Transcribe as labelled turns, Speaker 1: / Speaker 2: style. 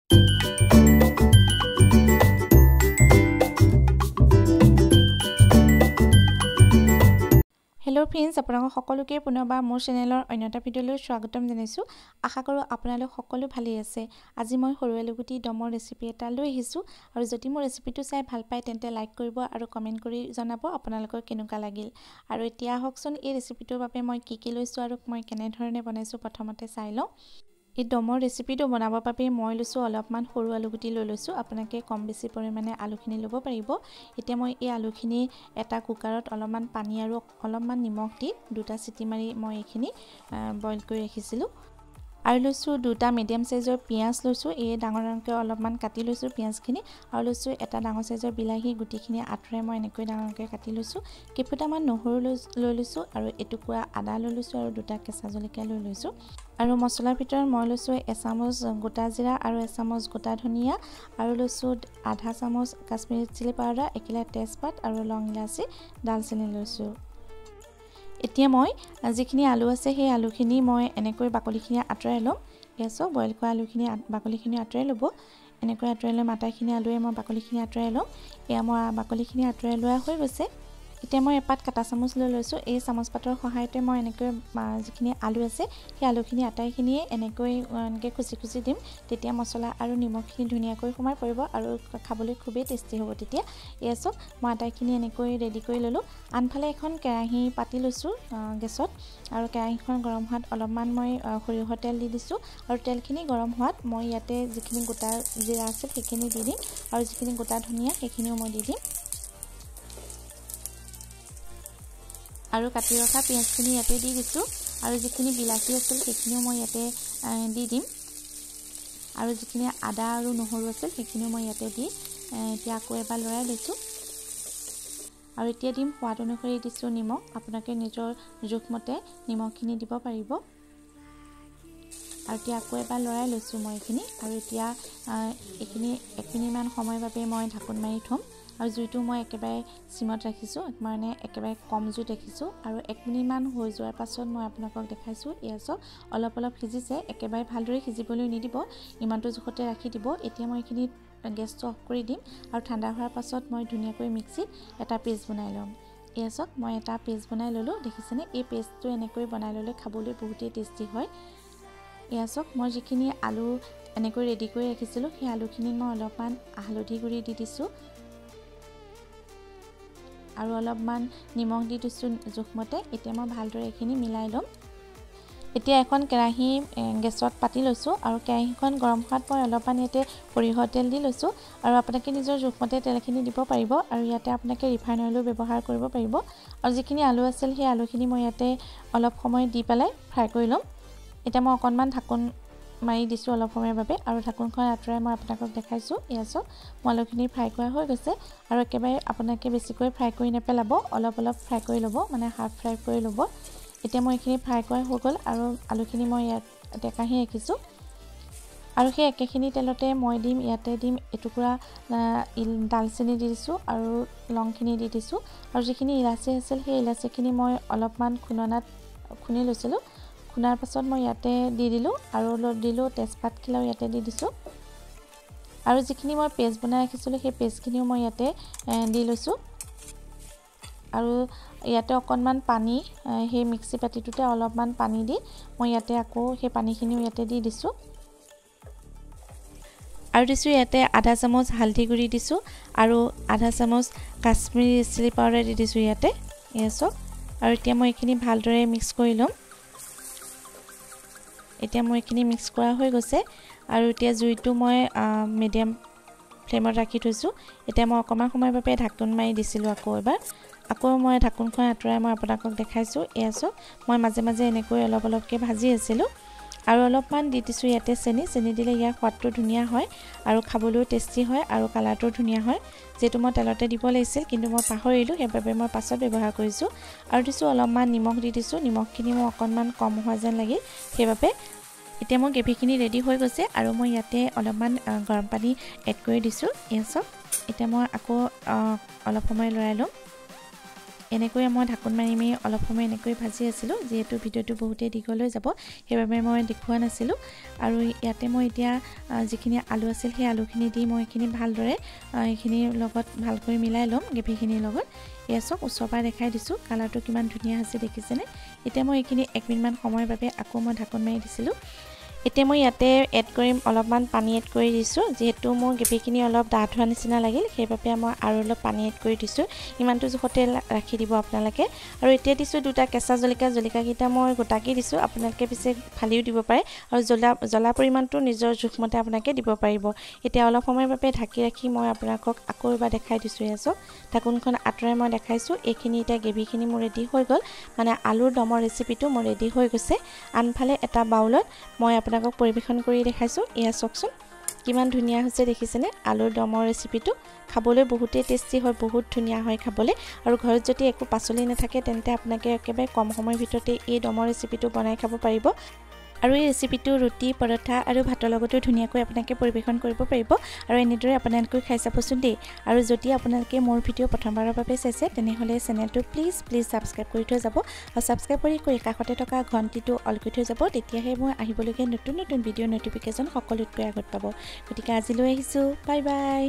Speaker 1: hello friends আপোনালোক সকলোকে পুনৰবাৰ মোৰ চেনেলৰ অন্যটা ভিডিঅলৈ স্বাগতম জনাইছো আশা কৰো আপোনালোক সকলো ভালেই আছে আজি মই সৰু আলুগুটি দমৰ ৰেচিপি এটা লৈ আহিছো আৰু যদি মোৰ ৰেচিপিটো চাই ভাল পায় তেন্তে লাইক কৰিব আৰু কমেন্ট কৰি জনাব আপোনালোকৰ কেনেকুৱা লাগিল আৰু এতিয়া হকচোন এই ৰেচিপিটোৰ বাবে মই কি লৈছো আৰু মই কেনে ধৰণে বনাইছো প্ৰথমতে চাই লওঁ এই দমৰ ৰেচিপিটো বনাবৰ বাবে মই লৈছো অলপমান সৰু আলুগুটি লৈ লৈছো আপোনাকে কম বেছি পৰিমাণে আলুখিনি ল'ব পাৰিব এতিয়া মই এই আলুখিনি এটা কুকাৰত অলপমান পানী আৰু অলপমান নিমখ দি দুটা সিটি মাৰি মই এইখিনি বইল কৰি ৰাখিছিলো আৰু লৈছো দুটা মিডিয়াম সাইজৰ পিয়াজ লৈছো এই ডাঙৰ ডাঙৰকৈ অলপমান কাটি লৈছো পিয়াজখিনি আৰু লৈছো এটা ডাঙৰ সাইজৰ বিলাহী গুটিখিনি আঠৰে মই এনেকৈ ডাঙৰকৈ কাটি লৈছো কেইফুটামান নহৰু লৈ লৈছো আৰু এটুকুৰা আদা লৈ লৈছো আৰু দুটা কেঁচা জলকীয়া লৈ লৈছো আৰু মছলাৰ ভিতৰত মই লৈছো এচামুচ গোটা জিৰা আৰু এচামুচ গোটা ধনিয়া আৰু লৈছো আধা চামুচ কাশ্মীৰী চিলি পাউডাৰ একিলা তেজপাত আৰু লং ইলাচি দালচেনি লৈছো এতিয়া মই যিখিনি আলু আছে সেই আলুখিনি মই এনেকৈ বাকলিখিনি আঁতৰাই লম এসো বইল কৰা আলুখিনি বাকলিখিনি আঁতৰাই লব এনেকৈ আঁতৰাই লৈ মাটাখিনি আলুৱে মই বাকলিখিনি আঁতৰাই লম এয়া মই বাকলিখিনি আঁতৰাই লোৱা হৈ গৈছে এতিয়া মই এপাত কাটা চামুচ লৈ লৈছো এই চামুচ পাতৰ সহায়তে মই এনেকৈ যিখিনি আলু আছে সেই আলুখিনি আটাইখিনিয়ে এনেকৈ খুচি খুচি দিম তেতিয়া মছলা আৰু নিমখখিনি ধুনীয়াকৈ সোমাই পৰিব আৰু খাবলৈ খুবেই টেষ্টি হ'ব তেতিয়া এসো মই আটাইখিনি এনেকৈ ৰেডি কৰি ললো আনফালে এখন কেৰাহী পাতি লৈছো গেছত আৰু কেৰাহীখন গৰম হোৱাত অলপমান মই সৰিয়হৰ তেল দি দিছো আৰু তেলখিনি গৰম হোৱাত মই ইয়াতে যিখিনি গোটা জিৰা আছে সেইখিনি দি দিম আৰু যিখিনি গোটা ধনিয়া সেইখিনিও মই দি দিম আৰু কাটি ৰখা পিয়াজখিনি ইয়াতে দি দিছো আৰু যিখিনি বিলাহী আছিল সেইখিনিও মই ইয়াতে দি দিম আৰু যিখিনি আদা আৰু নহৰু আছিল সেইখিনিও মই ইয়াতে দি এতিয়া আকৌ এবাৰ লৰাই লৈছো আৰু এতিয়া দিম সোৱাদ অনুসৰি দিছো নিমখ আপোনালোকে নিজৰ জোখমতে নিমখখিনি দিব পাৰিব আৰু এতিয়া আকৌ এবাৰ লৰাই লৈছো মই এইখিনি আৰু এতিয়া এইখিনি 1 মিনিটমান সময়ৰ বাবে মই ঢাকন মাৰি থম আৰু জুইটো মই একেবাৰে সিমত ৰাখিছো মানে একেবাৰে কম জুইত ৰাখিছো আৰু 1 মিনিটমান হৈ যোৱাৰ পাছত মই আপোনালোকক দেখাইছো এসো অলপ অলপ সিজিছে একেবাৰে ভালদৰে সিজিবলৈ নিদিব ইমানটো জোখতে ৰাখি দিব এতিয়া মই এইখিনি গেছটো অফ কৰি দিম আৰু ঠাণ্ডা হোৱাৰ পাছত মই ধুনীয়াকৈ মিক্সিত এটা পেষ্ট বনাই লম এসো মই এটা পেষ্ট বনাই ললো দেখিছেনে এই পেষ্টটো এনেকৈ বনাই ললে খাবলৈ বহুতেই টেষ্টি হয় এসো মই যিখিনি আলু এনেকৈ ৰেডি কৰি ৰাখিছিলো সেই আলুখিনি মই অলপমান হালধি গুৰি দি দিছো আৰু অলপমান নিমখ দি দিছো জোখমতে এতিয়া মই ভালদৰে এইখিনি মিলাই লম এতিয়া এখন কেৰাহী গেছত পাতি লৈছো আৰু কেৰাহীখন গৰম হোৱাত মই অলপমান ইয়াতে সৰিয়হৰ তেল দি লৈছো আৰু আপোনালোকে নিজৰ জোখমতে তেলখিনি দিব পাৰিব আৰু ইয়াতে আপোনালোকে ৰিফাইন অইলো ব্যৱহাৰ কৰিব পাৰিব আৰু যিখিনি আলু আছিল সেই আলুখিনি মই ইয়াতে অলপ সময় দি পেলাই ফ্ৰাই কৰি লম এতিয়া মই অকনমান ঢাকন মাৰি দিছো অলপ সময়ৰ বাবে আৰু ঢাকনখন আঁতৰাই মই আপোনালোকক দেখাইছো এসো আলুখিনি ফ্ৰাই কৰা হৈ গৈছে আৰু একেবাৰে আপোনালোকে বেছিকৈ ফ্ৰাই কৰি নেপেলাব অলপ অলপ ফ্ৰাই কৰি ল'ব মানে হাফ ফ্ৰাই কৰি ল'ব এতিয়া মই এইখিনি ফ্ৰাই কৰা হৈ গ'ল আৰু আলুখিনি মই ইয়াতে কাঢ়ি ৰাখিছো আৰু সেই একেখিনি তেলতে মই দিম ইয়াতে দিম এটুকুৰা দালচেনি দি দিছো আৰু লংখিনি দি দিছো আৰু যিখিনি ইলাচি আছিল সেই ইলাচিখিনি মই অলপমান খুননাত খুনি লৈছিলো খুনাৰ পাছত মই ইয়াতে দি দিলো আৰু দিলো তেজপাত খিলাও ইয়াতে দি দিছো আৰু যিখিনি মই পেষ্ট বনাই ৰাখিছিলো সেই পেষ্টখিনিও মই ইয়াতে দি লৈছো আৰু ইয়াতে অকনমান পানী সেই মিক্সি পাতিটোতে অলপমান পানী দি মই ইয়াতে আকৌ সেই পানীখিনিও ইয়াতে দি দিছো আৰু দিছো ইয়াতে আধা চামুচ হালধি গুৰি দিছো আৰু আধা চামুচ কাশ্মীৰী চিলি পাউডাৰ দি দিছো ইয়াতে এসো আৰু এতিয়া মই এইখিনি ভালদৰে মিক্স কৰি লম এতিয়া মই এইখিনি মিক্স কৰা হৈ গৈছে আৰু এতিয়া জুইটো মই মিডিয়াম ফ্লেমত ৰাখি থৈছো এতিয়া মই অকমান সময়ৰ বাবে ঢাকন মাৰি দিছিলো আকৌ মই ঢাকনখন আঁতৰাই মই আপোনালোকক দেখাইছো এসো মই মাজে মাজে এনেকৈ অলপ অলপকৈ ভাজি আছিলো আৰু অলপমান দি দিছো ইয়াতে চেনি দিলে ইয়াৰ সোৱাদটো ধুনীয়া হয় আৰু খাবলৈও টেষ্টি হয় আৰু কালাৰটো ধুনীয়া হয় যেটো মই তেলতে দিব লাগিছিল কিন্তু মই পাহৰিলো সেইবাবে মই পাছত ব্যৱহাৰ কৰিছো আৰু দিছো অলপমান নিমখ দি দিছো নিমখখিনি মই অকনমান কম হোৱা যেন লাগিল সেইবাবে এতিয়া মই গ্ৰেভিখিনি ৰেডি হৈ গৈছে আৰু মই ইয়াতে অলপমান গৰম পানী এড কৰি দিছো এসো এতিয়া মই আকৌ অলপ সময় লৰাই লম এনেকৈ মই ঢাকোন মাৰি অলপ সময় এনেকৈ ভাজি আছিলোঁ যেহেতু ভিডিঅ'টো বহুতেই দীঘল হৈ যাব সেইবাবে মই দেখুৱা নাছিলোঁ আৰু ইয়াতে মই এতিয়া যিখিনি আলু আছিল সেই আলুখিনি দি মই এইখিনি ভালদৰে এইখিনিৰ লগত ভালকৈ মিলাই ল'ম গ্ৰেভিখিনিৰ লগত এয়া চাওক ওচৰৰ পৰা দেখাই দিছোঁ কালাৰটো কিমান ধুনীয়া হৈছে দেখিছেনে এতিয়া মই এইখিনি 1 মিনিটমান সময়ৰ বাবে আকৌ মই ঢাকোন মাৰি দিছিলোঁ এতিয়া মই ইয়াতে এড কৰিম অলপমান পানী এড কৰি দিছোঁ যেহেতু মোৰ গ্ৰেভিখিনি অলপ ডাঠ হোৱা নিচিনা লাগিল সেইবাবে মই আৰু অলপ পানী এড কৰি দিছোঁ ইমানটো জোখতে ৰাখি দিব আপোনালোকে আৰু এতিয়া দিছোঁ দুটা কেঁচা জলকীয়াকেইটা মই গোটাকি দিছোঁ আপোনালোকে পিছে ফালিও দিব পাৰে আৰু জ্বলা পৰিমাণটো নিজৰ জোখমতে আপোনালোকে দিব পাৰিব এতিয়া অলপ সময়ৰ বাবে ঢাকি ৰাখি মই আপোনালোকক আকৌ এবাৰ দেখাই দিছোঁ এছক ঢাকোনখন আঁতৰাই মই দেখাইছোঁ এইখিনি এতিয়া গ্ৰেভিখিনি মোৰ ৰেডি হৈ গ'ল মানে আলুৰ দমৰ ৰেচিপিটো মোৰ ৰেডি হৈ গৈছে আনফালে এটা বাউলত মই আপোনালোকক পৰিবেশন কৰি দেখাইছোঁ এয়া চাওকচোন কিমান ধুনীয়া হৈছে দেখিছেনে আলুৰ দমৰ ৰেচিপিটো খাবলৈ বহুতেই টেষ্টি হয় বহুত ধুনীয়া হয় খাবলৈ আৰু ঘৰত যদি একো পাচলি নাথাকে তেন্তে আপোনালোকে একেবাৰে কম সময়ৰ ভিতৰতে এই দমৰ ৰেচিপিটো বনাই খাব পাৰিব আৰু এই ৰেচিপিটো ৰুটি পৰঠা আৰু ভাতৰ লগতো ধুনীয়াকৈ আপোনালোকে পৰিবেশন কৰিব পাৰিব আৰু এনেদৰে আপোনালোকে খাই চাবচোন দেই আৰু যদি আপোনালোকে মোৰ ভিডিঅ' প্ৰথমবাৰৰ বাবে চাইছে তেনেহ'লে চেনেলটো প্লিজ সাবস্ক্ৰাইব কৰি থৈ যাব আৰু সাবস্ক্ৰাইব কৰি কাষতে থকা ঘণ্টিটো অল কৰি থৈ যাব তেতিয়াহে মই আহিবলগীয়া নতুন ভিডিঅ' নটিফিকেশ্যন সকলোতকৈ আগত পাব গতিকে আজিলৈ আহিছোঁ বাই বাই